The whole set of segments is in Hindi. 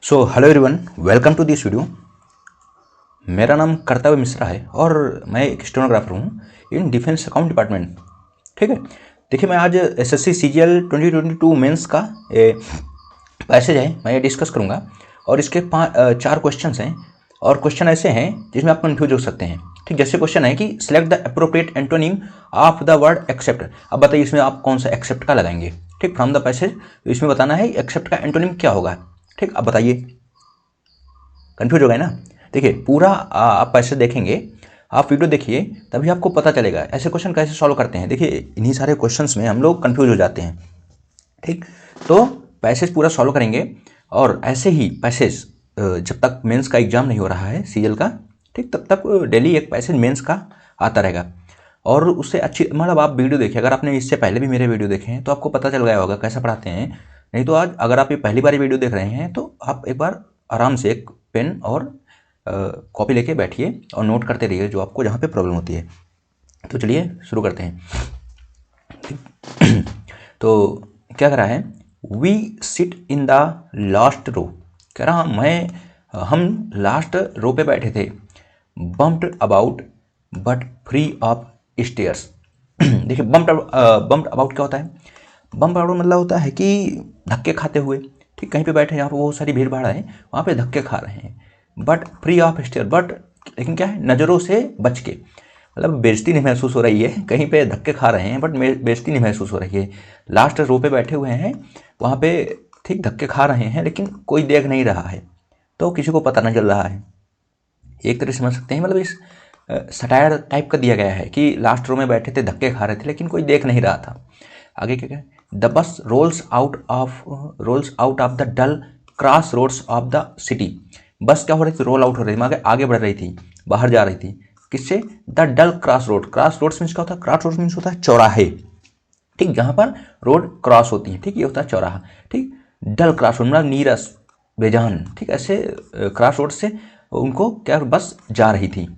So hello everyone, welcome to this video. मेरा नाम कर्तव्य मिश्रा है और मैं एक स्टेनोग्राफर हूँ इन डिफेंस अकाउंट डिपार्टमेंट। ठीक है, देखिए मैं आज एसएससी सीजीएल 2022 मेंस का पैसेज है, मैं ये डिस्कस करूँगा और इसके 4 क्वेश्चंस हैं और क्वेश्चन ऐसे हैं जिसमें आप कंफ्यूज हो सकते हैं। ठीक, जैसे क्वेश्चन है कि select the appropriate antonym of the word except. अब बताइए इसमें आप कौन सा एक्सेप्ट का लगाएंगे। ठीक, फ्रॉम द पैसेज इसमें बताना है एक्सेप्ट का एंटोनिम क्या होगा। ठीक, अब बताइए, कंफ्यूज हो गए ना। देखिए पूरा आप पैसेज देखेंगे, आप वीडियो देखिए, तभी आपको पता चलेगा ऐसे क्वेश्चन कैसे सॉल्व करते हैं। देखिए इन्हीं सारे क्वेश्चंस में हम लोग कंफ्यूज हो जाते हैं। ठीक, तो पैसेज पूरा सॉल्व करेंगे और ऐसे ही पैसेज जब तक मेंस का एग्जाम नहीं हो रहा है सीजीएल का, ठीक, तब तक डेली एक पैसेज मेंस का आता रहेगा। और उससे अच्छी मतलब आप वीडियो देखिए, अगर आपने इससे पहले भी मेरे वीडियो देखे हैं तो आपको पता चल गया होगा कैसा पढ़ाते हैं। नहीं तो आज अगर आप ये पहली बार वीडियो देख रहे हैं तो आप एक बार आराम से एक पेन और कॉपी लेके बैठिए और नोट करते रहिए जो आपको जहाँ पे प्रॉब्लम होती है। तो चलिए शुरू करते हैं। तो क्या कह रहा है, we sit in the last row. कह रहा हम लास्ट रो पे बैठे थे। Bumped about but free of stairs. देखिए बम्प्ड अबाउट क्या होता है। बम्प अबाउट मतलब होता है कि धक्के खाते हुए। ठीक, कहीं पे बैठे यहाँ पर बहुत सारी भीड़ भाड़ है, वहाँ पे धक्के खा रहे हैं। But free of stair, but लेकिन क्या है, नज़रों से बच के, मतलब बेइज्जती नहीं महसूस हो रही है। कहीं पे धक्के खा रहे हैं बट बेइज्जती नहीं महसूस हो रही है। लास्ट रो पे बैठे हुए हैं, वहाँ पे ठीक धक्के खा रहे हैं लेकिन कोई देख नहीं रहा है, तो किसी को पता नहीं चल रहा है। एक तरह से समझ सकते हैं, मतलब इस सटायर टाइप का दिया गया है कि लास्ट रो में बैठे थे, धक्के खा रहे थे लेकिन कोई देख नहीं रहा था। आगे क्या है, the bus rolls out of the dull crossroads of the city. Bus क्या हो रही थी, रोल आउट हो रही थी, आगे बढ़ रही थी, बाहर जा रही थी। किससे, the dull crossroad. Crossroads means क्या होता है, क्रॉस रोड मीन्स होता है चौराहे। ठीक, जहां पर रोड क्रॉस होती है, ठीक, ये होता है चौराहा। ठीक, डल क्रॉस रोड मतलब नीरस, बेजान। ठीक, ऐसे क्रॉस रोड से उनको क्या बस जा रही थी।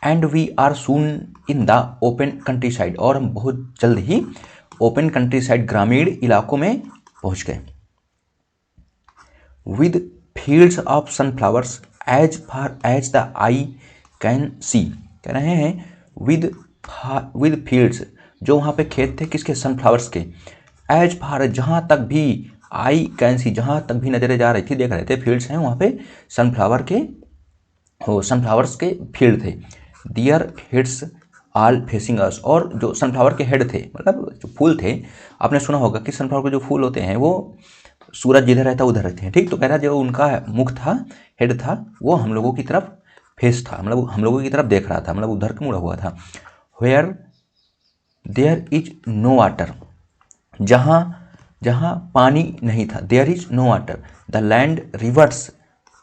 And we are soon in the open countryside, और हम बहुत जल्द ही ओपन कंट्री साइड ग्रामीण इलाकों में पहुंच गए। With fields of sunflowers as far as the eye can see. कह रहे हैं विद फील्ड्स, जो वहाँ पे खेत थे किसके, सनफ्लावर्स के। एज फार, जहाँ तक भी, आई कैन सी, जहाँ तक भी नजरें जा रही थी, देख रहे थे, फील्ड्स हैं वहाँ पे, सनफ्लावर्स के फील्ड थे। दियर हेड्स ऑल फेसिंग अस, और जो सनफ्लावर के हेड थे, मतलब जो फूल थे, आपने सुना होगा कि सनफ्लावर के जो फूल होते हैं वो सूरज जिधर रहता है उधर रहते हैं। ठीक, तो कह रहा जो उनका मुख था, हेड था, वो हम लोगों की तरफ फेस था, मतलब हम लोगों की तरफ देख रहा था, मतलब उधर मुड़ा हुआ था। Where there is no water, जहाँ पानी नहीं था, there is no water. The land reverts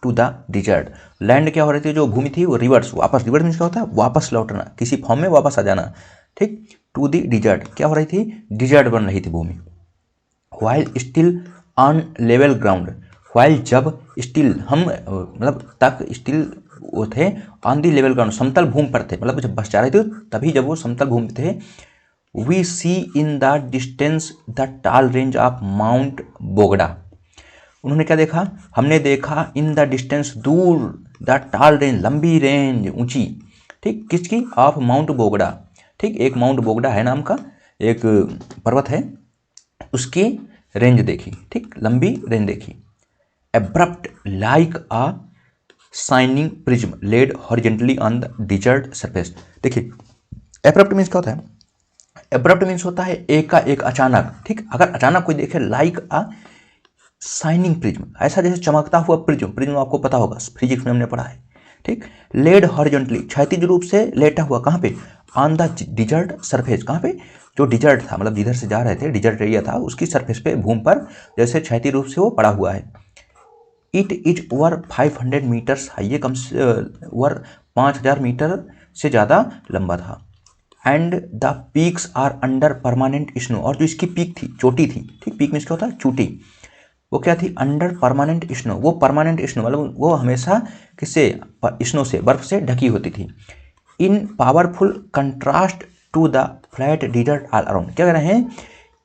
to the desert. Land क्या हो रही थी, जो भूमि थी वो रिवर्स, वापस, रिवर्स मीन्स क्या होता है, वापस लौटना, किसी फॉर्म में वापस आ जाना। ठीक, टू द डिजर्ट, क्या हो रही थी, डिजर्ट बन रही थी भूमि। While still on level ground, while जब, स्टिल हम मतलब तक, स्टिल वो थे, ऑन दी लेवल ग्राउंड समतल भूमि पर थे, मतलब जब बस जा रहे थे तभी जब वो समतल भूमि थे। We see in the distance the tall range of mount Bogda. उन्होंने क्या देखा, हमने देखा इन द डिस्टेंस, दूर, द टाल रेंज, लंबी रेंज, ऊंची। ठीक, किसकी, ऑफ माउंट बोगड़ा। ठीक, एक माउंट बोगड़ा है नाम का एक पर्वत है, उसकी रेंज देखी। ठीक, लंबी रेंज देखी। Abrupt like a shining prism laid horizontally on the desert surface. देखिए एब्रप्ट मीन्स क्या होता है, एब्रप्ट मीन्स होता है एक का एक, अचानक। ठीक, अगर अचानक कोई देखे, लाइक अ शाइनिंग प्रिज्म, ऐसा जैसे चमकता हुआ प्रिज्म, प्रिज्म आपको पता होगा, फिजिक्स में हमने पढ़ा है। ठीक, लेड हॉरिजॉन्टली, क्षैतिज रूप से लेटा हुआ, कहाँ पे, ऑन द डिजर्ट सरफेस, कहाँ पे, जो डिजर्ट था, मतलब जिधर से जा रहे थे, डिजर्ट एरिया था, उसकी सरफेस पे, भूमि पर, जैसे क्षैतिज रूप से वो पड़ा हुआ है। It is over 500 metres high, ये कम से ओवर 5000 मीटर से ज़्यादा लंबा था। And the peaks are under permanent snow, और जो इसकी पीक थी, चोटी थी, ठीक, पीक में क्या होता है, चोटी, वो क्या थी, अंडर परमानेंट स्नो, वो परमानेंट स्नो मतलब वो हमेशा किससे, स्नो से, बर्फ से ढकी होती थी। In powerful contrast to the flat desert all around. क्या कह रहे हैं,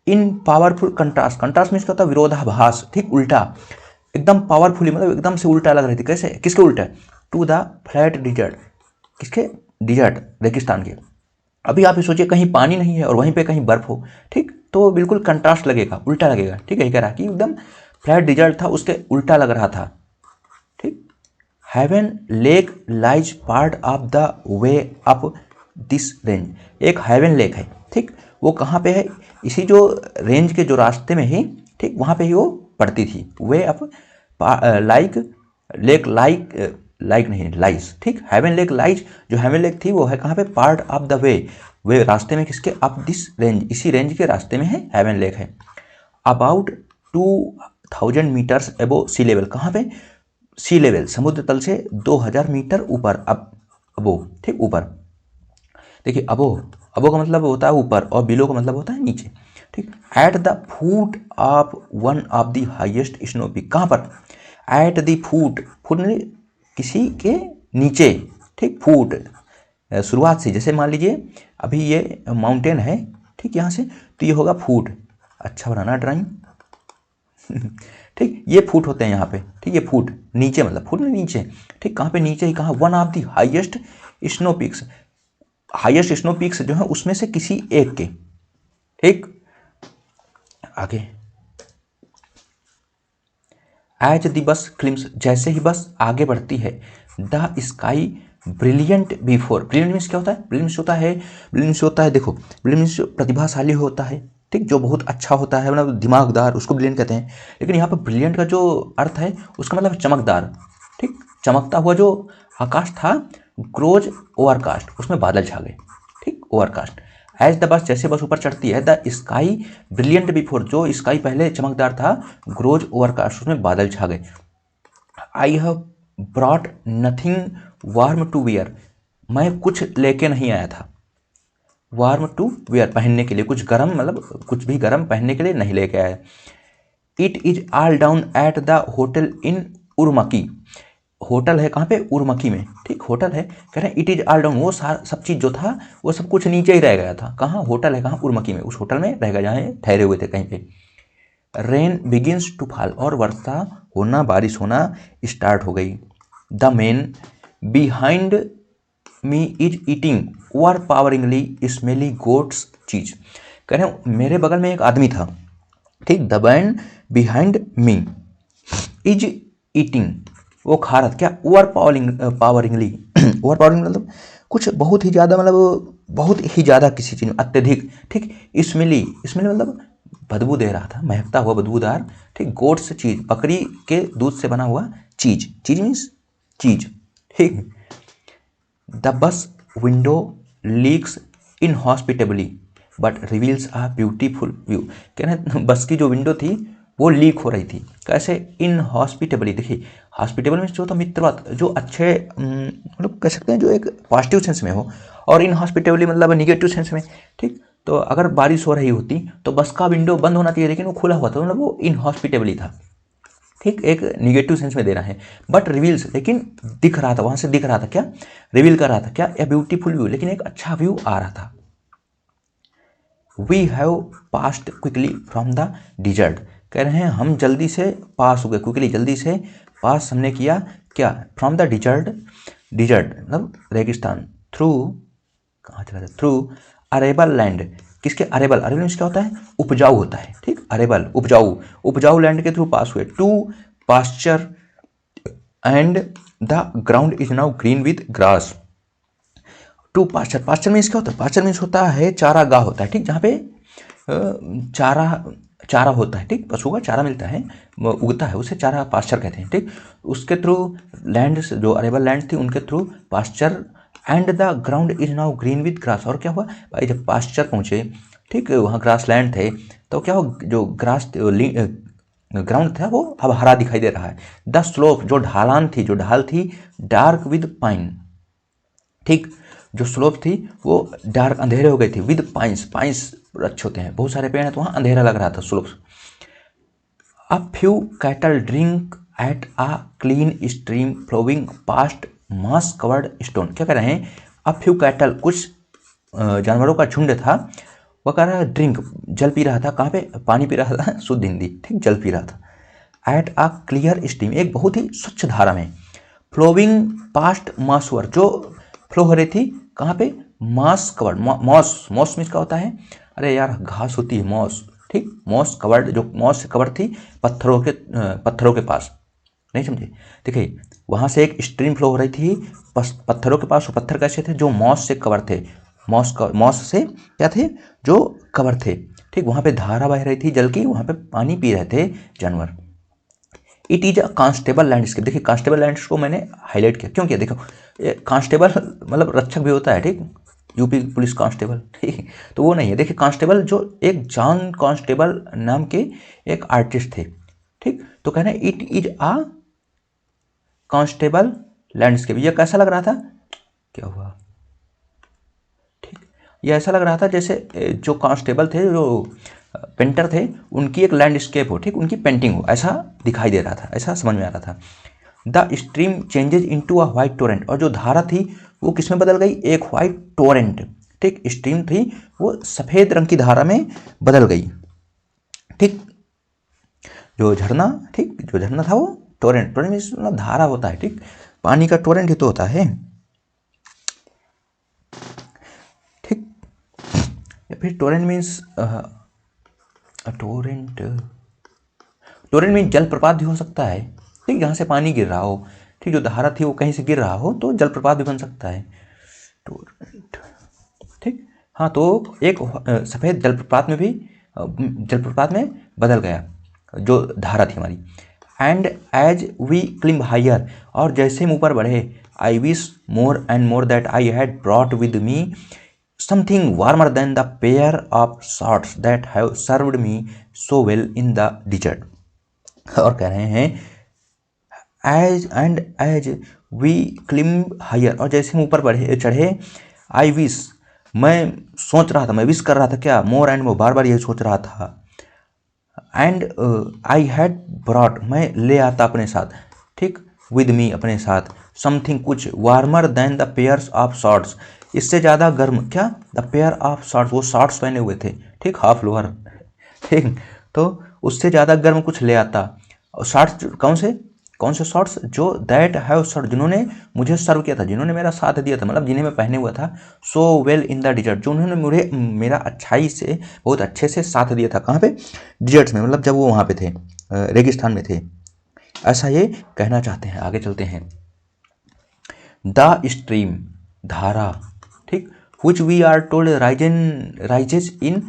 in powerful contrast, contrast means क्या होता है, विरोधाभास, ठीक, उल्टा, एकदम पावरफुली, मतलब एकदम से उल्टा लग रही थी। कैसे, किसके उल्टा? टू द फ्लैट डिजर्ट, किसके? डिजर्ट, रेगिस्तान के। अभी आप ये सोचिए कहीं पानी नहीं है और वहीं पे कहीं बर्फ हो, ठीक, तो बिल्कुल कंट्रास्ट लगेगा, उल्टा लगेगा, ठीक है। कह रहा कि एकदम फ्लैट डिजर्ट था, उसके उल्टा लग रहा था, ठीक। Heaven Lake lies part of the way up this range, एक हेवन लेक है, ठीक, वो कहाँ पे है? इसी जो रेंज के जो रास्ते में ही, ठीक, वहाँ पे ही वो पड़ती थी। Way up like lake, like नहीं, लाइज, ठीक। हेवन लेक लाइज, जो हेवन लेक थी वो है कहाँ पे? पार्ट ऑफ द वे रास्ते में, किसके? अप दिस रेंज, इसी रेंज के रास्ते में है हेवन लेक है। About 2000 metres above sea level, कहाँ पे? सी लेवल, समुद्र तल से 2000 मीटर ऊपर, अबो, ठीक, ऊपर। देखिए अबो का मतलब होता है ऊपर और बिलो का मतलब होता है नीचे, ठीक। Eight the foot of one of the highest snow peak, कहाँ पर? एट द फुट किसी के नीचे, ठीक, फुट शुरुआत से, जैसे मान लीजिए अभी ये माउंटेन है, ठीक, यहाँ से तो ये होगा फुट। अच्छा बनाना ड्राइंग ठीक, ये फुट होते हैं यहाँ पे, ठीक, ये फुट नीचे, मतलब फुट नीचे, ठीक। कहाँ पे? नीचे ही। कहाँ? One of the highest snow peaks, highest snow peaks जो है उसमें से किसी एक के, ठीक। आगे, एज द बस क्लिम्स, जैसे ही बस आगे बढ़ती है, the sky brilliant before, brilliant means क्या होता है? ब्रिलियंट होता है, देखो, ब्रिलियंट मीन्स प्रतिभाशाली होता है, ठीक, जो बहुत अच्छा होता है, मतलब दिमागदार, उसको ब्रिलियंट कहते हैं। लेकिन यहाँ पर ब्रिलियंट का जो अर्थ है उसका मतलब चमकदार, ठीक, चमकता हुआ जो आकाश था, ग्रोज ओवरकास्ट, उसमें बादल छा गए, ठीक, ओवरकास्ट। एज द बस, जैसे बस ऊपर चढ़ती है, द स्काई ब्रिलियंट बिफोर, जो स्काई पहले चमकदार था, ग्रोज ओवरकास्ट, उसमें बादल छा गए। I have brought nothing warm to wear, मैं कुछ लेके नहीं आया था। वार्म टू वियर, पहनने के लिए, कुछ गर्म, मतलब कुछ भी गर्म पहनने के लिए नहीं लेके आया। It is all down at the hotel in Urumqi, hotel है कहाँ पे? उर्मकी में, ठीक, होटल है। कह रहे हैं इट इज ऑल डाउन, वो सब चीज़ जो था वो सब कुछ नीचे ही रह गया था। कहाँ? होटल है कहाँ? उर्मकी में, उस होटल में रह गया जहाँ ठहरे हुए थे कहीं पे। रेन बिगिंस टू फॉल, और वर्षा होना, बारिश होना स्टार्ट हो गई। The man behind me is eating overpoweringly smelly goat's cheese, कह रहे हैं मेरे बगल में एक आदमी था, ठीक। The man behind me is eating, वो खा रहा था क्या? ओवर पावरिंगली ओवर पावरिंग मतलब कुछ बहुत ही ज़्यादा, मतलब बहुत ही ज़्यादा किसी चीज़ में, अत्यधिक, ठीक। स्मेली मतलब बदबू दे रहा था, महकता हुआ, बदबूदार, ठीक। गोट्स चीज, बकरी के दूध से बना हुआ चीज मीन्स चीज, ठीक। The bus window leaks inhospitably but reveals a beautiful view, कह रहे हैं बस की जो विंडो थी वो लीक हो रही थी। कैसे? इनहॉस्पिटेबली, देखिए हॉस्पिटेबल में जो होता मित्रवत, जो अच्छे, मतलब कह सकते हैं जो एक पॉजिटिव सेंस में हो, और इनहॉस्पिटेबली मतलब निगेटिव सेंस में, ठीक। तो अगर बारिश हो रही होती तो बस का विंडो बंद होना चाहिए, लेकिन वो खुला हुआ था, मतलब वो इनहॉस्पिटेबली था, ठीक, एक निगेटिव सेंस में दे रहा है। बट रिवील्स, लेकिन दिख रहा था, वहां से दिख रहा था क्या? रिवील कर रहा था क्या? ए ब्यूटीफुल व्यू, लेकिन एक अच्छा व्यू आ रहा था। We have passed quickly from the desert, कह रहे हैं हम जल्दी से पास हो गए, क्विकली, जल्दी से पास हमने किया क्या? फ्रॉम द डिजर्ट, डिजर्ट मतलब रेगिस्तान, थ्रू, कहाँ चला था? थ्रू अरेबल लैंड, किसके? अरेबल, अरेबल मीन्स क्या होता है? उपजाऊ होता है, ठीक। अरेबल, उपजाऊ लैंड के थ्रू पास हुए। To pasture and the ground is now green with grass. To pasture, pasture means क्या होता है? पास्चर मीन्स होता है चारागाह होता है, ठीक, जहाँ पे चारा होता है, ठीक, पशु का चारा मिलता है, उगता है, उसे चारा, पास्चर कहते हैं, ठीक। उसके थ्रू लैंड, जो अरेबल लैंड थी उनके through pasture, and the ground is now green with grass, और क्या हुआ भाई जब पास्चर पहुंचे, ठीक, वहाँ ग्रास लैंड थे, तो क्या हो, जो ग्रास ग्राउंड था वो अब हरा दिखाई दे रहा है। द स्लोप, जो ढालान थी, जो ढाल थी, डार्क विद पाइन, ठीक, जो स्लोप थी वो डार्क, अंधेरे हो गई थी, विद पाइन्स, पाइन्स अच्छे होते हैं, बहुत सारे पेड़ हैं तो वहाँ अंधेरा लग रहा था slope. A few cattle drink at a clean stream flowing past moss covered stone, क्या कह रहे हैं? अ फ्यू कैटल, कुछ जानवरों का झुंड था, वह कह रहा है ड्रिंक, जल पी रहा था, कहाँ पे? पानी पी रहा था, शुद्ध हिंदी, ठीक, जल पी रहा था। एट अ क्लियर स्ट्रीम, एक बहुत ही स्वच्छ धारा में, फ्लोइंग पास्ट मॉस वर, जो फ्लो हो रही थी कहाँ पे, moss covered, moss, moss means क्या होता है, अरे यार घास होती है मॉस, ठीक, मॉस कवर्ड, जो मॉस से कवर्ड थी पत्थरों के पास, नहीं समझे, देखिए वहाँ से एक स्ट्रीम फ्लो हो रही थी पत्थरों के पास, वो पत्थर कैसे थे, जो मॉस से कवर थे, मॉस से क्या थे, जो कवर थे, ठीक, वहाँ पे धारा बह रही थी जल की, वहाँ पे पानी पी रहे थे जानवर। It is a constable landscape, देखिए कांस्टेबल लैंडस्केप को मैंने हाईलाइट किया, क्यों किया, देखो कांस्टेबल मतलब रक्षक भी होता है, ठीक, यूपी पुलिस कांस्टेबल, ठीक, तो वो नहीं है, देखिए कांस्टेबल जो एक जॉन कांस्टेबल नाम के एक आर्टिस्ट थे, ठीक, तो कहना it is a constable landscape, ये कैसा लग रहा था, क्या हुआ, ठीक, ये ऐसा लग रहा था जैसे जो कांस्टेबल थे, जो पेंटर थे, उनकी एक लैंडस्केप हो, ठीक, उनकी पेंटिंग हो, ऐसा दिखाई दे रहा था, ऐसा समझ में आ रहा था। The stream changes into a white Torrent, और जो धारा थी वो किस में बदल गई, एक व्हाइट टोरेंट, ठीक, स्ट्रीम थी वो सफेद रंग की धारा में बदल गई, ठीक, जो झरना, ठीक, जो झरना था वो टोरेंट, टोरेंट मीन्स मतलब धारा होता है, ठीक, पानी का टोरेंट ही तो होता है, ठीक, या फिर Torrent means Torrent, Torrent means जलप्रपात भी हो सकता है, ठीक, जहाँ से पानी गिर रहा हो, ठीक, जो धारा थी वो कहीं से गिर रहा हो तो जलप्रपात भी बन सकता है, टोरेंट, ठीक, हाँ, तो एक सफ़ेद जलप्रपात में भी जलप्रपात में बदल गया जो धारा थी हमारी। एंड एज वी क्लिम्ब हायर, और जैसे हम ऊपर बढ़े, I wish more and more that I had brought with me something warmer than the pair of shorts that have served me so well in the dessert. और कह रहे हैं एज वी क्लिम्ब हायर, और जैसे हम ऊपर बढ़े चढ़े, आई विश, मैं सोच रहा था, मैं विश कर रहा था, क्या, मोर एंड मोर, बार बार यही सोच रहा था, एंड आई हैड ब्रॉट, मैं ले आता अपने साथ, ठीक, विद मी, अपने साथ, समथिंग, कुछ, warmer than the pairs of shorts, इससे ज़्यादा गर्म, क्या, द पेयर ऑफ शॉर्ट्स, वो शॉर्ट्स पहने हुए थे, ठीक, हाफ लोअर, ठीक, तो उससे ज़्यादा गर्म कुछ ले आता, और शॉर्ट्स कौन से शॉर्ट्स, जो दैट हैव सर्व, जिन्होंने मुझे सर्व किया था, जिन्होंने मेरा साथ दिया था, मतलब जिन्हें मैं पहने हुआ था, so well in the dessert, जो उन्होंने मुझे मेरा अच्छाई से बहुत अच्छे से साथ दिया था, कहाँ पे, डिजर्ट्स में, मतलब जब वो वहाँ पे थे, रेगिस्तान में थे, ऐसा ये कहना चाहते हैं। आगे चलते हैं, द स्ट्रीम, धारा, ठीक, which we are told rises in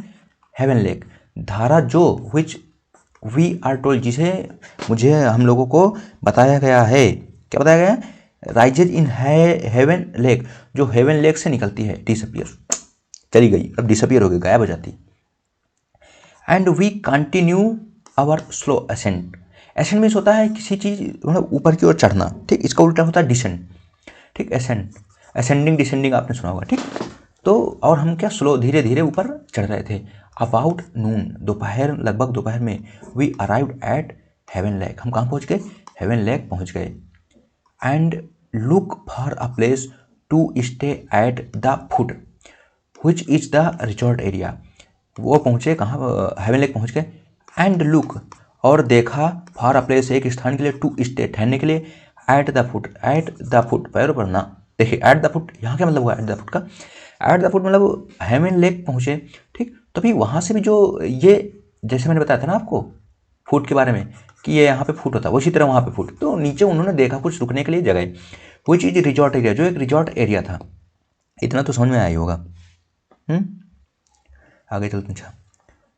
Heaven Lake, धारा जो, विच वी आर टोल्ड, जिसे मुझे हम लोगों को बताया गया है, क्या बताया गया, राइजेज इन हेवन लेक, जो हेवन लेक से निकलती है, डिसअपियर, चली गई, अब डिसअपियर हो गई, गायब हो जाती, and we continue our slow ascent, ascent means होता है किसी चीज़ मतलब ऊपर की ओर चढ़ना, ठीक, इसका उल्टा होता है डिसेंड, ठीक, असेंट, असेंडिंग डिसेंडिंग आपने सुना होगा, ठीक, तो और हम क्या, स्लो, धीरे धीरे ऊपर चढ़ रहे थे। अबाउट नून, दोपहर, लगभग दोपहर में, we arrived at Heaven Lake, हम कहाँ पहुँच गए, हेवन लेक पहुँच गए, and look for a place to stay at the foot which is the resort area, वो पहुँचे कहाँ, हेवन लेक पहुँच गए, एंड लुक, और देखा, फॉर अ प्लेस, एक स्थान के लिए, टू स्टे, ठहरने के लिए, एट द फुट, पैरों पर ना, देखिए एट द फुट यहाँ क्या मतलब हुआ, एट द फुट का, एट द फुट मतलब हेवन लेक पहुँचे, ठीक, तभी वहाँ से भी जो ये, जैसे मैंने बताया था ना आपको फुट के बारे में, कि ये यहाँ पे फुट होता है, उसी तरह वहाँ पे फुट, तो नीचे उन्होंने देखा कुछ रुकने के लिए जगह, वो चीज़ रिजॉर्ट एरिया, जो एक रिजॉर्ट एरिया था, इतना तो समझ में आया ही होगा। आगे चलते हैं,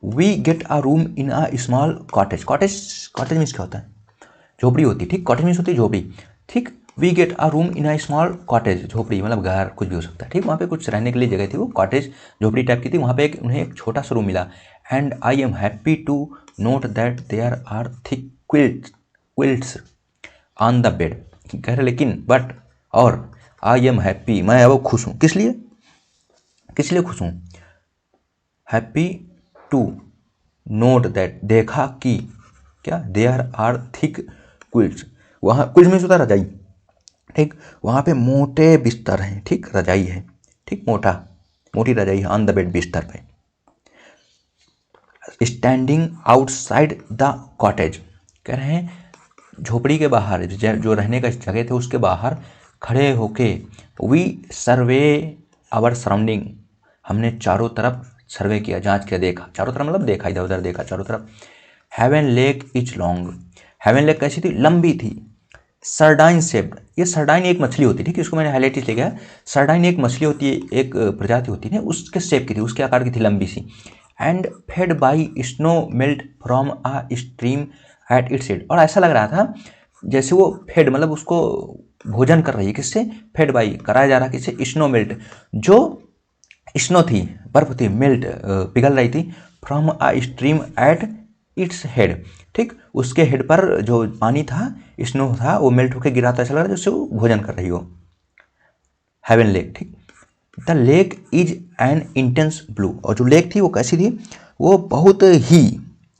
we get a room in a small cottage, cottage means क्या होता है, झोपड़ी होती है, ठीक, कॉटेज मीन्स होती है झोपड़ी, ठीक, we get a room in a small cottage, झोपड़ी मतलब घर, कुछ भी हो सकता है, ठीक, वहाँ पे कुछ रहने के लिए जगह थी, वो कॉटेज झोपड़ी टाइप की थी, वहाँ पे उन्हें एक छोटा सा रूम मिला, and I am happy to note that there are thick quilts on the bed, कह रहे लेकिन, बट, और, आई एम हैप्पी, मैं अब खुश हूँ, किस लिए खुश हूँ, हैप्पी टू नोट दैट, देखा कि, क्या, देयर आर थिक क्विल्ट्स, वहाँ क्विल्ट में होता है रजाई, ठीक, वहाँ पे मोटे बिस्तर हैं, ठीक, रजाई है, ठीक, मोटी रजाई है, ऑन द बेड, बिस्तर पे, स्टैंडिंग आउटसाइड द कॉटेज, कह रहे हैं झोपड़ी के बाहर जो रहने का जगह थे उसके बाहर खड़े होके वी सर्वे आवर सराउंडिंग, हमने चारों तरफ सर्वे किया, जांच किया, देखा, चारों तरफ मतलब देखा, इधर उधर देखा, चारों तरफ। Heaven lake is long, heaven lake कैसी थी, लंबी थी। सरडाइन शेप्ड, ये सरडाइन एक मछली होती है, ठीक है, इसको मैंने हाईलाइट इसलिए किया। सरडाइन एक मछली होती है, एक प्रजाति होती है, उसके शेप की थी, उसके आकार की थी, लंबी सी। And fed by snow melt from a stream at its head, और ऐसा लग रहा था जैसे वो फेड मतलब उसको भोजन कर रही है, किससे, फेड बाई कराया जा रहा किससे, स्नो मेल्ट, जो स्नो थी, बर्फ थी, मेल्ट पिघल रही थी, from a stream at its head, ठीक, उसके हेड पर जो पानी था, स्नो था, वो मेल्ट होकर गिरा था, ऐसा लग रहा है जैसे वो भोजन कर रही हो। हेवन लेक, ठीक। The lake is an intense blue, और जो लेक थी वो कैसी थी, वो बहुत ही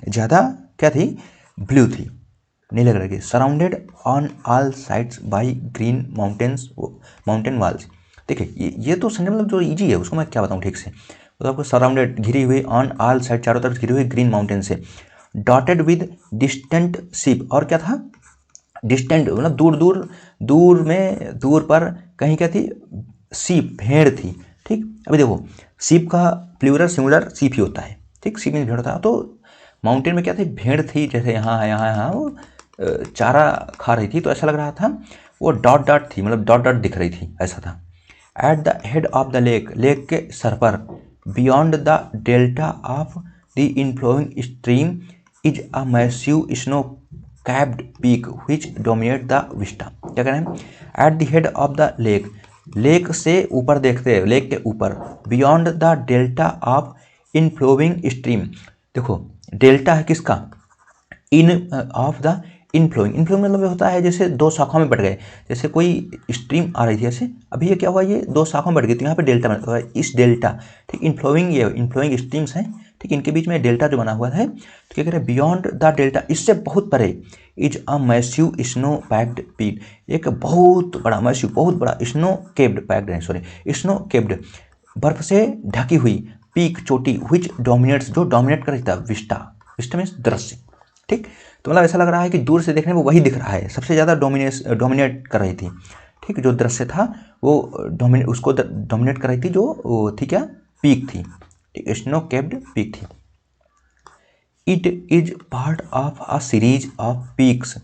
ज़्यादा क्या थी, ब्लू थी, नीले कलर की। Surrounded on all sides by green mountain walls. देखिए ये तो समझ मतलब जो इजी है उसको मैं क्या बताऊँ ठीक से, तो आपको सराउंडेड घिरी हुई, ऑन ऑल साइड चारों तरफ घिरी हुई ग्रीन माउंटेन से, डॉटेड विद डिस्टेंट शिप, और क्या था, डिस्टेंट मतलब दूर दूर, दूर में, दूर पर कहीं क्या थी, सीप, भेड़ थी, ठीक। अभी देखो सीप का प्लूरल सिंगुलर सीप ही होता है, ठीक, सीप में भेड़ होता है, तो माउंटेन में क्या थी, भेड़ थी, जैसे यहाँ है, यहाँ वो चारा खा रही थी, तो ऐसा लग रहा था वो डॉट डॉट थी, मतलब डॉट डॉट दिख रही थी, ऐसा था। At the head of the lake, lake के सर पर, beyond the delta of the इनफ्लोइंग stream is a massive snow capped peak which dominate the Vista. क्या कह रहे हैं, at the head of the lake, lake से ऊपर देखते हैं, लेक के ऊपर, beyond the delta of इनफ्लोइंग stream, देखो डेल्टा है किसका, इन ऑफ द इनफ्लोइंग, इनफ्लोइंग मतलब होता है जैसे दो शाखाओं में बढ़ गए, जैसे कोई स्ट्रीम आ रही थी ऐसे, अभी ये क्या हुआ, ये दो शाखाओं में बढ़ गई, तो यहाँ पे डेल्टा बना हुआ है, इस डेल्टा, ठीक, इनफ्लोइंग, ये इनफ्लोइंग स्ट्रीम्स हैं, ठीक, इनके बीच में डेल्टा जो बना हुआ है, तो क्या कह रहे हैं, बियॉन्ड द डेल्टा, इससे बहुत परे, is a massive snow packed peak, एक बहुत बड़ा मैसिव, बहुत बड़ा स्नो केप्ड, पैक्ड है सॉरी, स्नो केप्ड, बर्फ से ढकी हुई, पीक, चोटी, विच डोमिनेट्स, जो डोमिनेट कर रही था, विस्टा, विस्टा मीन्स दृश्य, ठीक, तो मतलब ऐसा लग रहा है कि दूर से देखने में वही दिख रहा है, सबसे ज़्यादा डोमिनेट कर रही थी, ठीक, जो दृश्य था वो उसको डोमिनेट कर रही थी, जो थी क्या, पीक थी, ठीक, स्नो केप्ड पीक थी। It is part of a series of peaks,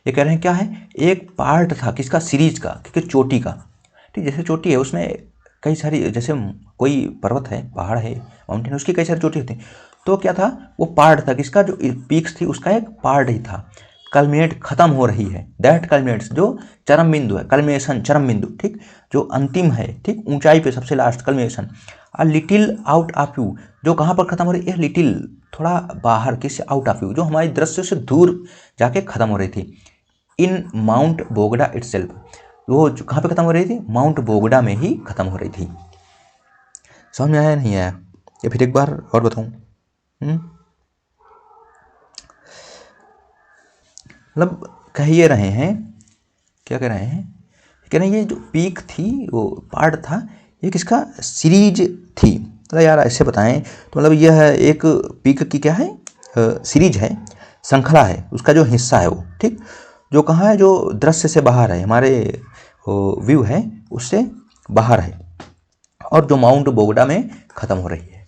ये कह रहे हैं क्या है, एक पार्ट था किसका, सीरीज का, क्योंकि चोटी का, ठीक, जैसे चोटी है उसमें कई सारी, जैसे कोई पर्वत है, पहाड़ है, माउंटेन, उसकी कई सारी चोटी होती हैं, तो क्या था, वो पार्ट था किसका, जो पीक्स थी उसका एक पार्ट ही था। कल्मिनेट, खत्म हो रही है, दैट कल्मिनेट्स, जो चरम बिंदु है, कल्मिनेशन चरम बिंदु, ठीक, जो अंतिम है, ठीक, ऊंचाई पे सबसे last, culmination. A little out of you, जो कहाँ पर खत्म हो रही है, लिटिल, थोड़ा बाहर, किससे, आउट ऑफ यू, जो हमारे दृश्य से दूर जाके खत्म हो रही थी। इन माउंट बोगडा इटसेल्फ, वो कहाँ पे खत्म हो रही थी, माउंट बोगडा में ही खत्म हो रही थी। समझ में आया नहीं आया, या फिर एक बार और बताऊं, मतलब कह ये रहे हैं, क्या कह रहे हैं, कह रहे हैं ये जो पीक थी, वो पार्ट था, ये किसका, सीरीज थी, मतलब यार ऐसे बताएं, तो मतलब यह है एक पीक की क्या है, सीरीज है, श्रृंखला है, उसका जो हिस्सा है वो, ठीक, जो कहाँ है, जो दृश्य से बाहर है, हमारे व्यू है उससे बाहर है, और जो माउंट बोगडा में ख़त्म हो रही है,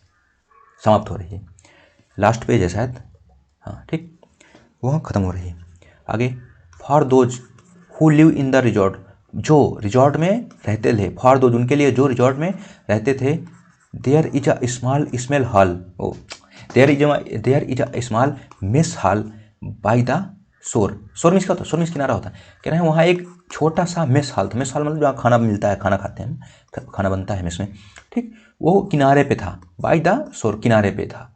समाप्त हो रही है, लास्ट पेज है शायद, हाँ ठीक, वह ख़त्म हो रही है। आगे, for those who live in the resort, जो रिजॉर्ट में रहते थे, फॉर दोज, उनके लिए जो रिजॉर्ट में रहते थे, there is a small smell hall, oh there is a small mess hall by the shore, shore miss का होता है, शोर मिस किनारा होता है, कह रहे हैं वहाँ एक छोटा सा मेस हॉल था, मेस हॉल मतलब जहाँ खाना मिलता है, खाना खाते हैं, खाना बनता है मेस में, ठीक, वो किनारे पे था, बाई द शोर, किनारे पे था।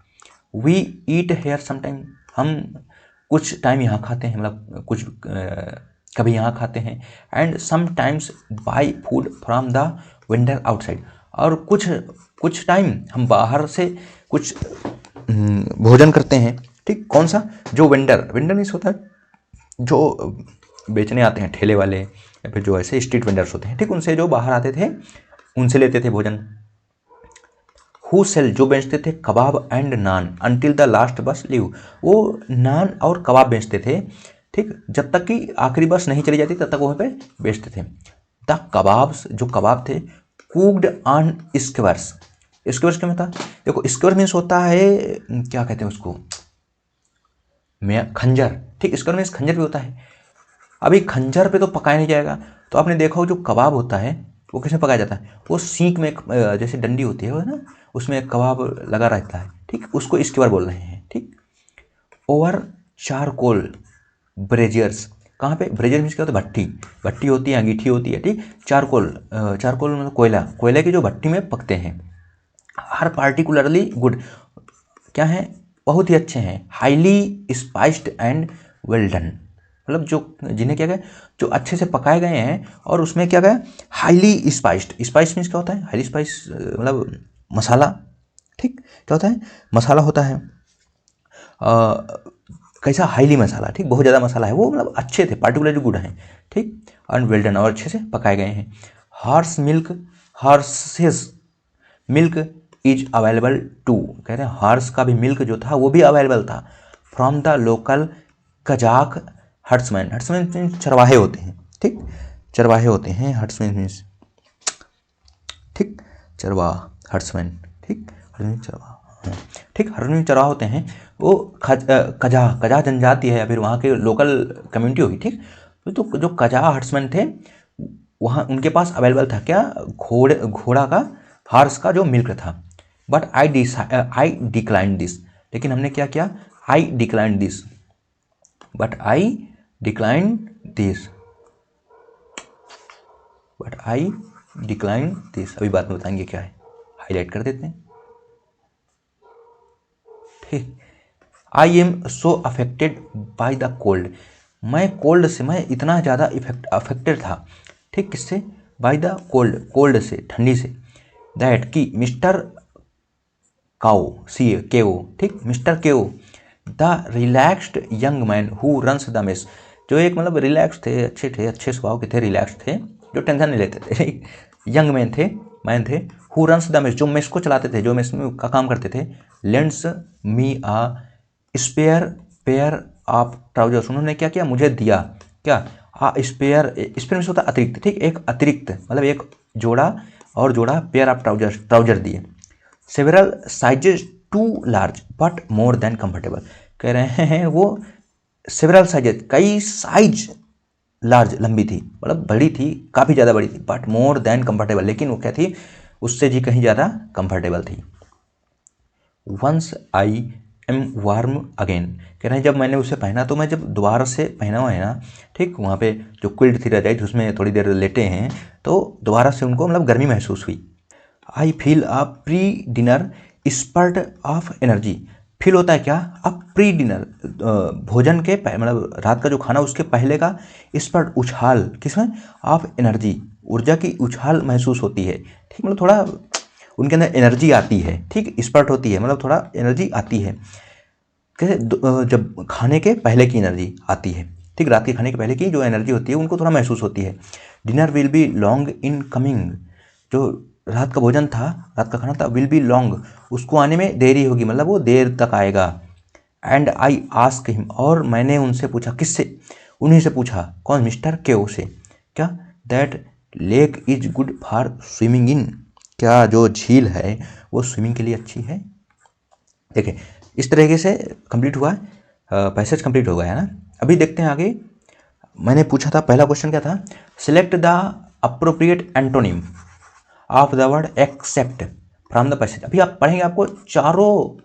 वी ईट हेयर समटाइम, हम कुछ टाइम यहाँ खाते हैं, मतलब कुछ कभी यहाँ खाते हैं, and sometimes by food from the vendor outside, और कुछ टाइम हम बाहर से कुछ भोजन करते हैं, ठीक, कौन सा, जो वेंडर मीन्स होता है जो बेचने आते हैं, ठेले वाले, या फिर जो ऐसे स्ट्रीट वेंडर्स होते हैं, ठीक, उनसे जो बाहर आते थे उनसे लेते थे भोजन। हु सेल, जो बेचते थे kebab and naan, until the last bus leave, वो नान और कबाब बेचते थे ठीक, जब तक कि आखिरी बस नहीं चली जाती तब तक वहाँ पे बेचते थे। द कबाब्स, जो कबाब थे, कुक्ड ऑन स्क्वेयर्स। स्क्वेयर्स क्या होता है? देखो स्क्वेयर मीन्स होता है, क्या कहते हैं उसको, मैं खंजर, ठीक, स्क्वेयर मीन्स खंजर भी होता है। अभी खंजर पे तो पकाया नहीं जाएगा, तो आपने देखा हो जो कबाब होता है वो किसमें पकाया जाता है? वो सीख में जैसे डंडी होती है वो ना, उसमें कबाब लगा रहता है, ठीक, उसको स्क्वेयर बोल रहे हैं, ठीक। ओवर चारकोल ब्रेजियर्स, कहाँ पे? ब्रेजियर मीन्स क्या होता है? भट्टी, भट्टी होती है, अंगीठी होती है, ठीक। चारकोल, चारकोल मतलब कोयला, कोयले की जो भट्टी में पकते हैं। हर पार्टिकुलरली गुड, क्या है? बहुत ही अच्छे हैं। Highly spiced and well done, मतलब जो जिन्हें क्या गया, जो अच्छे से पकाए गए हैं और उसमें क्या गया? Highly spiced. स्पाइस मीन्स क्या होता है? हाईली स्पाइस मतलब मसाला, ठीक, क्या होता है? मसाला होता है। कैसा? हाईली मसाला, ठीक, बहुत ज़्यादा मसाला है वो, मतलब अच्छे थे, पार्टिकुलरली गुड हैं, ठीक, एंड वेल डन, और अच्छे से पकाए गए हैं। Horse milk, horses milk is available too, कह रहे हैं हॉर्स का भी मिल्क जो था वो भी अवेलेबल था from the local Kazakh herdsmen. Herdsmen means चरवाहे होते हैं, ठीक, चरवाहे होते हैं, हर्ट्समैन मीन्स, ठीक, चरवाह, हर्ट्समैन, ठीक, हर्ट्समैन चरवाह, हाँ, ठीक, हर्ट्समैन चरवाह होते हैं। वो कजा, कजा जनजाति है या फिर वहाँ के लोकल कम्युनिटी होगी, ठीक। तो जो कजा हर्ट्समैन थे वहाँ उनके पास अवेलेबल था क्या? घोड़ा का, हॉर्स का जो मिल्क था। बट आई डिक्लाइन दिस, लेकिन हमने क्या किया? आई decline this, but I decline this, but I decline this, अभी बाद में बताएंगे क्या है, हाईलाइट कर देते हैं, ठीक। I am so affected by the cold, मैं कोल्ड से, मैं इतना ज़्यादा अफेक्टेड था, ठीक, किससे? बाय द कोल्ड, कोल्ड से, ठंडी से, दैट कि मिस्टर काओ, सी के ओ, ठीक, mister K O, the relaxed young man who runs the mess, जो एक मतलब रिलैक्स थे, अच्छे थे, अच्छे स्वभाव के थे, रिलैक्स थे, जो टेंशन नहीं लेते थे, यंग मैन थे, हु रन्स द मेस, जो मेस को चलाते थे, जो मेस में का काम करते थे, lends me a spare pair of trousers, उन्होंने क्या किया? मुझे दिया क्या? स्पेयर, स्पेयर में होता है अतिरिक्त, ठीक, एक अतिरिक्त मतलब एक जोड़ा, और जोड़ा पेयर ऑफ ट्राउजर्स, ट्राउजर दिए। Several sizes too large but more than comfortable, कह रहे हैं वो सेवरल साइजेस, कई साइज, लार्ज लंबी थी, मतलब बड़ी थी, काफ़ी ज़्यादा बड़ी थी, बट मोर देन कंफर्टेबल, लेकिन वो क्या थी? उससे जी कहीं ज़्यादा कंफर्टेबल थी। Once I am warm again, कह रहे हैं जब मैंने उसे पहना, तो मैं जब दोबारा से पहना हुआ है ना, ठीक, वहाँ पे जो क्विल्ट थी रजाई उसमें थोड़ी देर लेटे हैं, तो दोबारा से उनको मतलब गर्मी महसूस हुई। I feel a pre dinner spurt of energy, feel होता है क्या? अब प्री डिनर, भोजन के मतलब रात का जो खाना उसके पहले का स्पर्ट, उछाल, किसमें? ऑफ एनर्जी, ऊर्जा की उछाल महसूस होती है, ठीक, मतलब थोड़ा उनके अंदर एनर्जी आती है, ठीक, स्पर्ट होती है, मतलब थोड़ा एनर्जी आती है, कैसे? जब खाने के पहले की एनर्जी आती है, ठीक, रात के खाने के पहले की जो एनर्जी होती है उनको थोड़ा महसूस होती है। Dinner will be long in coming, जो रात का भोजन था, रात का खाना था, विल बी लॉन्ग, उसको आने में देरी होगी, मतलब वो देर तक आएगा। एंड आई आस्क हिम, और मैंने उनसे पूछा, किससे? उन्हीं से पूछा, कौन? मिस्टर केओ से, क्या? That lake is good for swimming in, क्या जो झील है वो स्विमिंग के लिए अच्छी है? देखिए इस तरीके से कंप्लीट हुआ, पैसेज कंप्लीट हो गया है ना। अभी देखते हैं आगे, मैंने पूछा था पहला क्वेश्चन क्या था? Select the appropriate antonym of the word except from the passage. अभी आप पढ़ेंगे, आपको चारों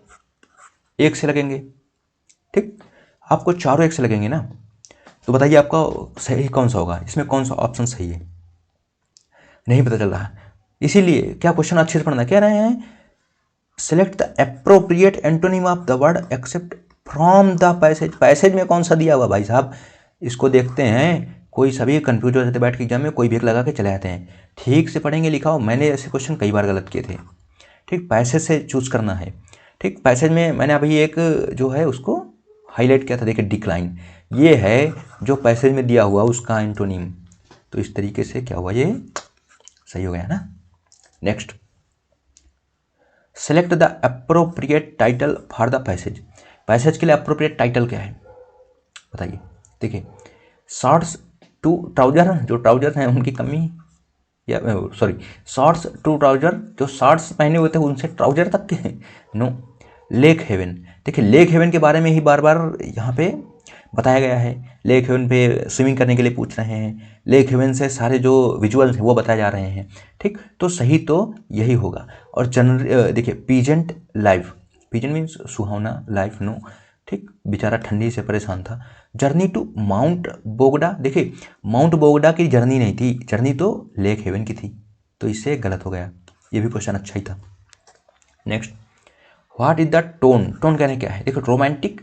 एक से लगेंगे, ठीक, आपको चारों एक से लगेंगे ना, तो बताइए आपका सही कौन सा होगा, इसमें कौन सा ऑप्शन सही है? नहीं पता चल रहा, इसीलिए क्या क्वेश्चन अच्छे से पढ़ना, कह रहे हैं select the appropriate antonym of the word except from the passage. Passage में कौन सा दिया हुआ भाई साहब, इसको देखते हैं, कोई सभी कंफ्यूज हो जाते बैठ के एग्जाम में, कोई भी एक लगा के चले जाते हैं। ठीक से पढ़ेंगे, लिखा हो, मैंने ऐसे क्वेश्चन कई बार गलत किए थे, ठीक, पैसेज से चूज करना है, ठीक। पैसेज में मैंने अभी एक जो है उसको हाईलाइट किया था, देखिए डिक्लाइन, ये है जो पैसेज में दिया हुआ उसका एंटोनिम, तो इस तरीके से क्या हुआ, ये सही हो गया ना। Next, select the appropriate title for the passage. Passage के लिए अप्रोप्रिएट टाइटल क्या है बताइए? देखिए शॉर्ट्स टू ट्राउजर, जो ट्राउजर हैं उनकी कमी, या सॉरी शॉर्ट्स टू ट्राउजर, जो शॉर्ट्स पहने हुए थे उनसे ट्राउजर तक के, नो। लेक हेवन, देखिए लेक हेवन के बारे में ही बार बार यहाँ पे बताया गया है। लेक हेवन पे स्विमिंग करने के लिए पूछ रहे हैं, लेक हेवन से सारे जो विजुअल्स हैं वो बताए जा रहे हैं, ठीक। तो सही तो यही होगा। और जनरल देखिए पीजेंट लाइफ, पीजेंट मीन्स सुहावना, लाइफ नो, ठीक। बेचारा ठंडी से परेशान था। जर्नी टू माउंट बोगडा, देखिए माउंट बोगडा की जर्नी नहीं थी, जर्नी तो लेक हेवन की थी, तो इससे गलत हो गया। ये भी क्वेश्चन अच्छा ही था। Next, what is the tone, tone कहने क्या है, देखो रोमांटिक,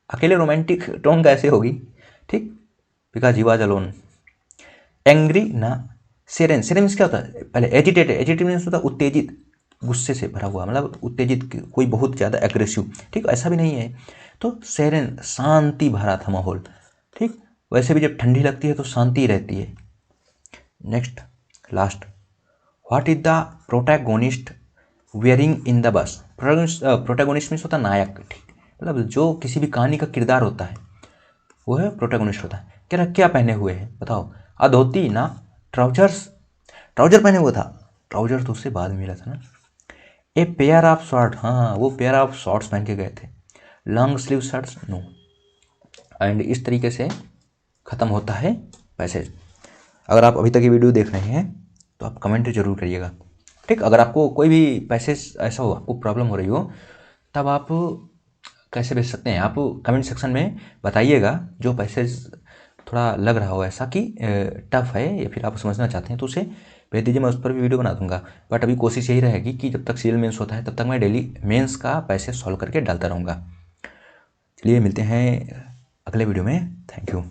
अकेले रोमांटिक टोन कैसे होगी, ठीक, because he was alone. Angry ना, सेरेन, सेरेन मीन्स क्या होता है, पहले एजिटेटेड, एजिटेटेड मीन्स होता है उत्तेजित, गुस्से से भरा हुआ, मतलब उत्तेजित, कोई बहुत ज़्यादा एग्रेसिव, ठीक, ऐसा भी नहीं है। तो सेरेन शांति भरा था माहौल, ठीक। वैसे भी जब ठंडी लगती है तो शांति रहती है। Next last, what is the protagonist wearing in the bus, protagonist means होता है नायक, ठीक, मतलब जो किसी भी कहानी का किरदार होता है वो है प्रोटैगोनिस्ट होता है। कह रहा क्या पहने हुए है बताओ, धोती ना ट्राउजर्स, ट्राउजर पहने हुआ था, ट्राउजर तो उससे बाद में मिला था ना। ए पेयर ऑफ शॉर्ट, हाँ वो पेयर ऑफ शॉर्ट्स पहन के गए थे। Long sleeve shirts no. And इस तरीके से ख़त्म होता है पैसेज। अगर आप अभी तक ये वीडियो देख रहे हैं तो आप कमेंट जरूर करिएगा, ठीक। अगर आपको कोई भी पैसेज ऐसा हो, आपको प्रॉब्लम हो रही हो, तब आप कैसे भेज सकते हैं, आप कमेंट सेक्शन में बताइएगा। जो पैसेज थोड़ा लग रहा हो ऐसा कि टफ है या फिर आप समझना चाहते हैं तो उसे भेज दीजिए, मैं उस पर भी वीडियो बना दूंगा। बट अभी कोशिश यही रहेगी कि जब तक सीरियल मेंस होता है तब तक मैं डेली मेंस का पैसेज सॉल्व करके डालता रहूँगा। चलिए मिलते हैं अगले वीडियो में, थैंक यू।